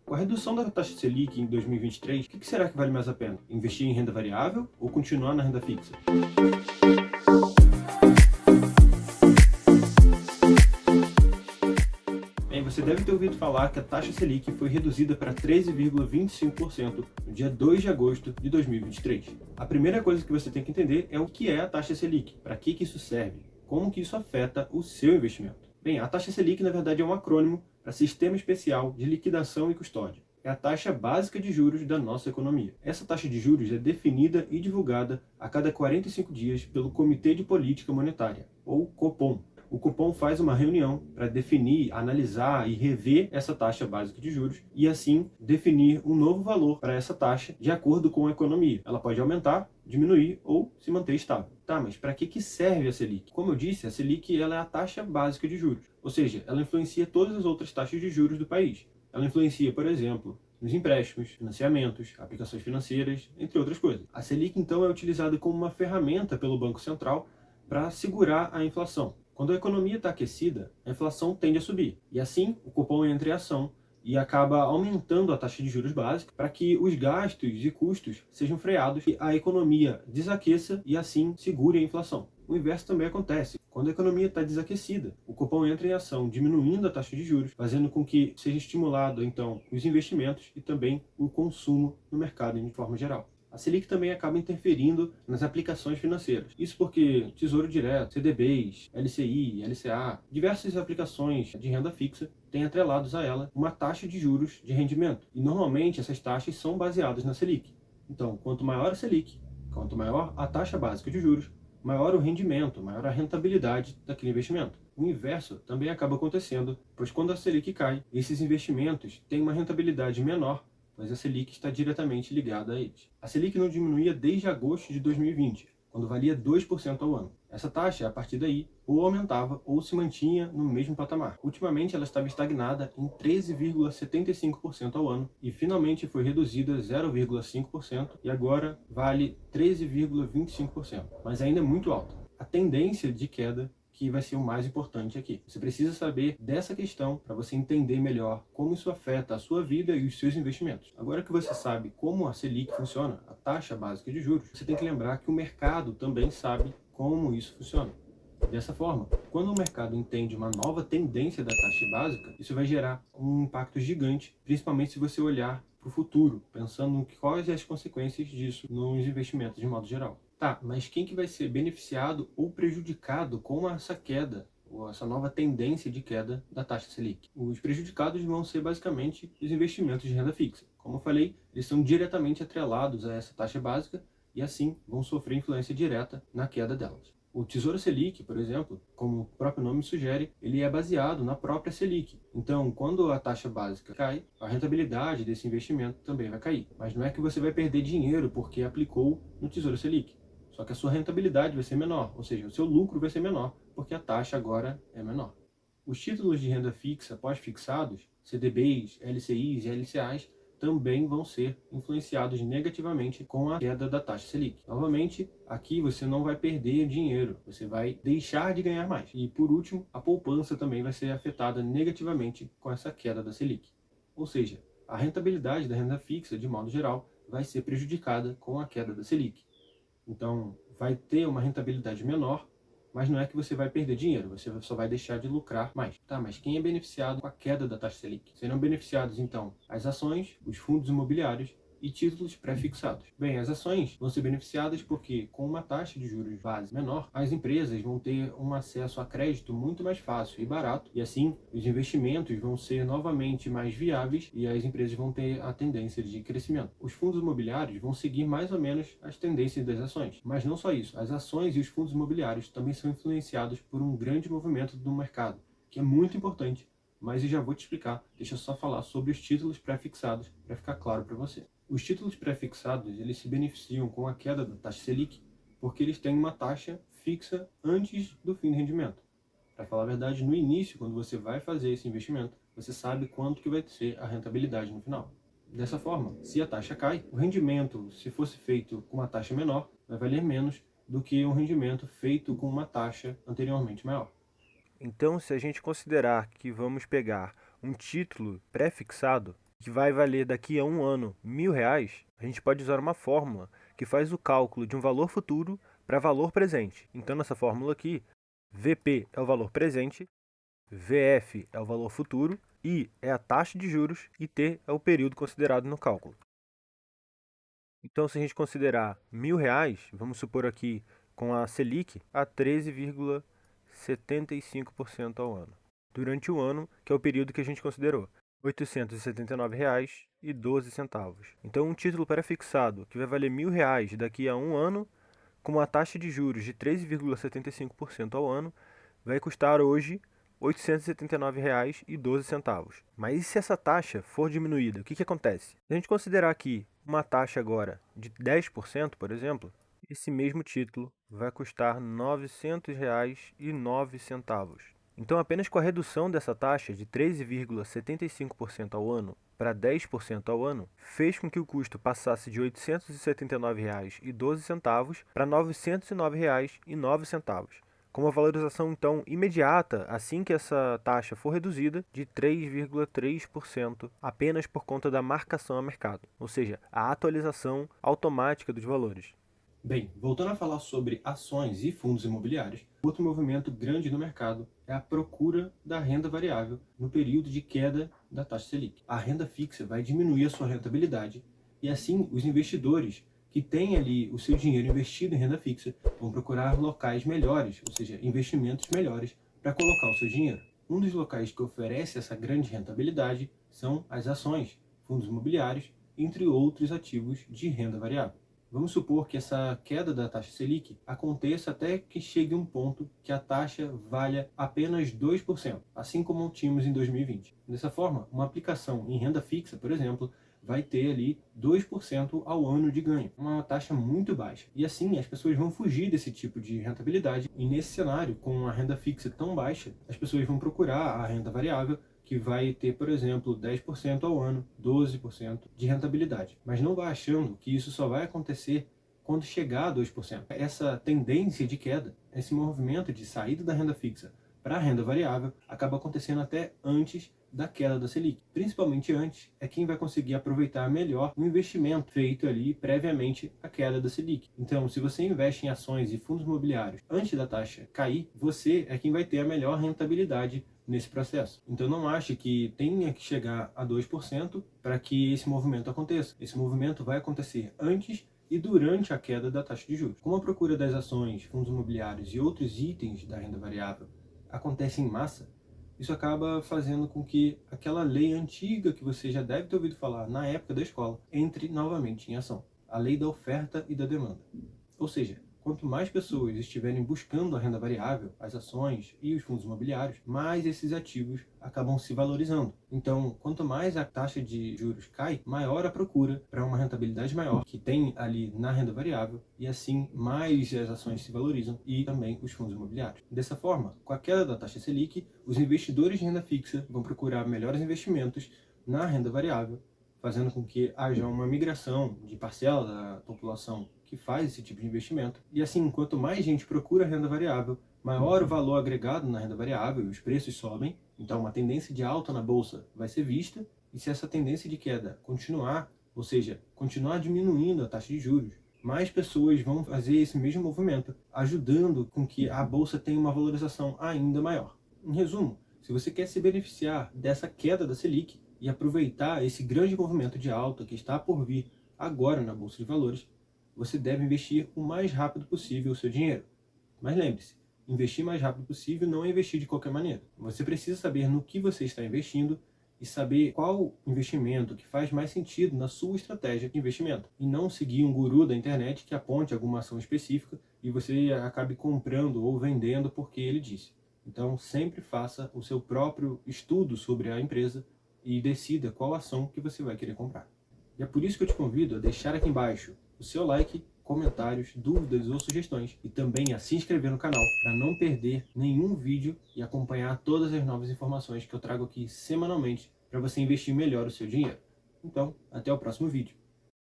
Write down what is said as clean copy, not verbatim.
Com a redução da taxa Selic em 2023, o que será que vale mais a pena? Investir em renda variável ou continuar na renda fixa? Bem, você deve ter ouvido falar que a taxa Selic foi reduzida para 13,25% no dia 2 de agosto de 2023. A primeira coisa que você tem que entender é o que é a taxa Selic, para que isso serve, como que isso afeta o seu investimento. Bem, a taxa Selic na verdade é um acrônimo para Sistema Especial de Liquidação e Custódia. É a taxa básica de juros da nossa economia. Essa taxa de juros é definida e divulgada a cada 45 dias pelo Comitê de Política Monetária, ou Copom. O Copom faz uma reunião para definir, analisar e rever essa taxa básica de juros e assim definir um novo valor para essa taxa de acordo com a economia. Ela pode aumentar, diminuir ou se manter estável. Tá, mas para que serve a Selic? Como eu disse, a Selic ela é a taxa básica de juros, ou seja, ela influencia todas as outras taxas de juros do país. Ela influencia, por exemplo, nos empréstimos, financiamentos, aplicações financeiras, entre outras coisas. A Selic, então, é utilizada como uma ferramenta pelo Banco Central para segurar a inflação. Quando a economia está aquecida, a inflação tende a subir. E assim, o cupom entra em ação e acaba aumentando a taxa de juros básica para que os gastos e custos sejam freados e a economia desaqueça e assim segure a inflação. O inverso também acontece. Quando a economia está desaquecida, o cupom entra em ação, diminuindo a taxa de juros, fazendo com que seja estimulado, então, os investimentos e também o consumo no mercado de forma geral. A Selic também acaba interferindo nas aplicações financeiras. Isso porque Tesouro Direto, CDBs, LCI, LCA, diversas aplicações de renda fixa têm atrelados a ela uma taxa de juros de rendimento. E normalmente essas taxas são baseadas na Selic. Então, quanto maior a Selic, quanto maior a taxa básica de juros, maior o rendimento, maior a rentabilidade daquele investimento. O inverso também acaba acontecendo, pois quando a Selic cai, esses investimentos têm uma rentabilidade menor, pois a Selic está diretamente ligada a eles. A Selic não diminuía desde agosto de 2020, quando valia 2% ao ano. Essa taxa, a partir daí, ou aumentava ou se mantinha no mesmo patamar. Ultimamente, ela estava estagnada em 13,75% ao ano e finalmente foi reduzida a 0,5% e agora vale 13,25%, mas ainda é muito alta. A tendência de queda que vai ser o mais importante aqui. Você precisa saber dessa questão para você entender melhor como isso afeta a sua vida e os seus investimentos. Agora que você sabe como a Selic funciona, a taxa básica de juros, você tem que lembrar que o mercado também sabe como isso funciona. Dessa forma, quando o mercado entende uma nova tendência da taxa básica, isso vai gerar um impacto gigante, principalmente se você olhar para o futuro, pensando em quais as consequências disso nos investimentos de modo geral. Tá, mas quem que vai ser beneficiado ou prejudicado com essa queda, ou essa nova tendência de queda da taxa Selic? Os prejudicados vão ser basicamente os investimentos de renda fixa. Como eu falei, eles são diretamente atrelados a essa taxa básica e assim vão sofrer influência direta na queda delas. O Tesouro Selic, por exemplo, como o próprio nome sugere, ele é baseado na própria Selic. Então, quando a taxa básica cai, a rentabilidade desse investimento também vai cair. Mas não é que você vai perder dinheiro porque aplicou no Tesouro Selic. Só que a sua rentabilidade vai ser menor, ou seja, o seu lucro vai ser menor, porque a taxa agora é menor. Os títulos de renda fixa pós-fixados, CDBs, LCIs e LCAs, também vão ser influenciados negativamente com a queda da taxa Selic. Novamente, aqui você não vai perder dinheiro, você vai deixar de ganhar mais. E por último, a poupança também vai ser afetada negativamente com essa queda da Selic. Ou seja, a rentabilidade da renda fixa, de modo geral, vai ser prejudicada com a queda da Selic. Então, vai ter uma rentabilidade menor, mas não é que você vai perder dinheiro, você só vai deixar de lucrar mais. Tá, mas quem é beneficiado com a queda da taxa Selic? Serão beneficiados, então, as ações, os fundos imobiliários e títulos pré-fixados. Bem, as ações vão ser beneficiadas porque, com uma taxa de juros base menor, as empresas vão ter um acesso a crédito muito mais fácil e barato, e assim os investimentos vão ser novamente mais viáveis e as empresas vão ter a tendência de crescimento. Os fundos imobiliários vão seguir mais ou menos as tendências das ações. Mas não só isso, as ações e os fundos imobiliários também são influenciados por um grande movimento do mercado, que é muito importante, mas eu já vou te explicar. Deixa eu só falar sobre os títulos pré-fixados para ficar claro para você. Os títulos pré-fixados, eles se beneficiam com a queda da taxa Selic porque eles têm uma taxa fixa antes do fim do rendimento. Para falar a verdade, no início, quando você vai fazer esse investimento, você sabe quanto que vai ser a rentabilidade no final. Dessa forma, se a taxa cai, o rendimento, se fosse feito com uma taxa menor, vai valer menos do que um rendimento feito com uma taxa anteriormente maior. Então, se a gente considerar que vamos pegar um título pré-fixado, que vai valer daqui a um ano R$ 1.000, a gente pode usar uma fórmula que faz o cálculo de um valor futuro para valor presente. Então, nessa fórmula aqui, VP é o valor presente, VF é o valor futuro, I é a taxa de juros e T é o período considerado no cálculo. Então, se a gente considerar R$ 1.000, vamos supor aqui com a Selic a 13,75% ao ano, durante o ano, que é o período que a gente considerou. R$ 879,12. Então, um título pré-fixado que vai valer R$ 1.000 daqui a um ano, com uma taxa de juros de 13,75% ao ano, vai custar hoje R$ 879,12. Mas e se essa taxa for diminuída? O que acontece? Se a gente considerar aqui uma taxa agora de 10%, por exemplo, esse mesmo título vai custar R$ 900,09. Então, apenas com a redução dessa taxa de 13,75% ao ano para 10% ao ano, fez com que o custo passasse de R$ 879,12 para R$ 909,09, com uma valorização então imediata, assim que essa taxa for reduzida, de 3,3% apenas por conta da marcação a mercado, ou seja, a atualização automática dos valores. Bem, voltando a falar sobre ações e fundos imobiliários, outro movimento grande no mercado é a procura da renda variável no período de queda da taxa Selic. A renda fixa vai diminuir a sua rentabilidade e assim os investidores que têm ali o seu dinheiro investido em renda fixa vão procurar locais melhores, ou seja, investimentos melhores para colocar o seu dinheiro. Um dos locais que oferece essa grande rentabilidade são as ações, fundos imobiliários, entre outros ativos de renda variável. Vamos supor que essa queda da taxa Selic aconteça até que chegue um ponto que a taxa valha apenas 2%, assim como tínhamos em 2020. Dessa forma, uma aplicação em renda fixa, por exemplo, vai ter ali 2% ao ano de ganho, uma taxa muito baixa. E assim as pessoas vão fugir desse tipo de rentabilidade, e nesse cenário, com a renda fixa tão baixa, as pessoas vão procurar a renda variável, que vai ter, por exemplo, 10% ao ano, 12% de rentabilidade. Mas não vá achando que isso só vai acontecer quando chegar a 2%. Essa tendência de queda, esse movimento de saída da renda fixa para a renda variável, acaba acontecendo até antes da queda da Selic. Principalmente antes, é quem vai conseguir aproveitar melhor o investimento feito ali previamente à queda da Selic. Então, se você investe em ações e fundos imobiliários antes da taxa cair, você é quem vai ter a melhor rentabilidade nesse processo. Então não ache que tenha que chegar a 2% para que esse movimento aconteça. Esse movimento vai acontecer antes e durante a queda da taxa de juros. Como a procura das ações, fundos imobiliários e outros itens da renda variável acontece em massa, isso acaba fazendo com que aquela lei antiga que você já deve ter ouvido falar na época da escola entre novamente em ação. A lei da oferta e da demanda. Ou seja, quanto mais pessoas estiverem buscando a renda variável, as ações e os fundos imobiliários, mais esses ativos acabam se valorizando. Então, quanto mais a taxa de juros cai, maior a procura para uma rentabilidade maior que tem ali na renda variável, e assim mais as ações se valorizam e também os fundos imobiliários. Dessa forma, com a queda da taxa Selic, os investidores de renda fixa vão procurar melhores investimentos na renda variável, fazendo com que haja uma migração de parcela da população que faz esse tipo de investimento. E assim, quanto mais gente procura renda variável, maior o valor agregado na renda variável e os preços sobem. Então, uma tendência de alta na bolsa vai ser vista. E se essa tendência de queda continuar, ou seja, continuar diminuindo a taxa de juros, mais pessoas vão fazer esse mesmo movimento, ajudando com que a bolsa tenha uma valorização ainda maior. Em resumo, se você quer se beneficiar dessa queda da Selic e aproveitar esse grande movimento de alta que está por vir agora na Bolsa de Valores, você deve investir o mais rápido possível o seu dinheiro. Mas lembre-se, investir o mais rápido possível não é investir de qualquer maneira. Você precisa saber no que você está investindo e saber qual investimento que faz mais sentido na sua estratégia de investimento. E não seguir um guru da internet que aponte alguma ação específica e você acabe comprando ou vendendo porque ele disse. Então, sempre faça o seu próprio estudo sobre a empresa e decida qual ação que você vai querer comprar. E é por isso que eu te convido a deixar aqui embaixo o seu like, comentários, dúvidas ou sugestões e também a se inscrever no canal para não perder nenhum vídeo e acompanhar todas as novas informações que eu trago aqui semanalmente para você investir melhor o seu dinheiro. Então, até o próximo vídeo.